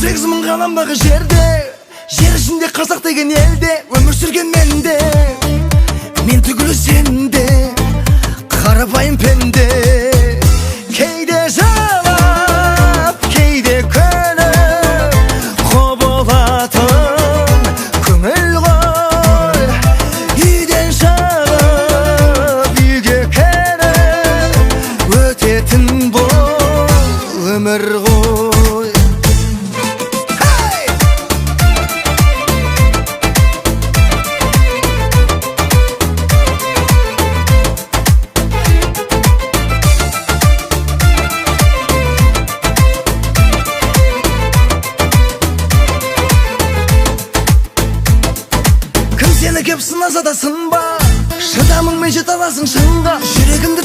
18 мың ғаламдағы жерде, жер ішінде қазақ деген елде өмір сүрген менде, мен түгілі сенде, қарапайым пенде. Кейде жалап, кейде көніп, құбылатын көңіл ғой. Үйден шығып, үйге келіп, өтетін бұл өмір ғой. Сені кеп сынаса да сынба, шыдамыңмен жете аласың шыңға. Жүрегімді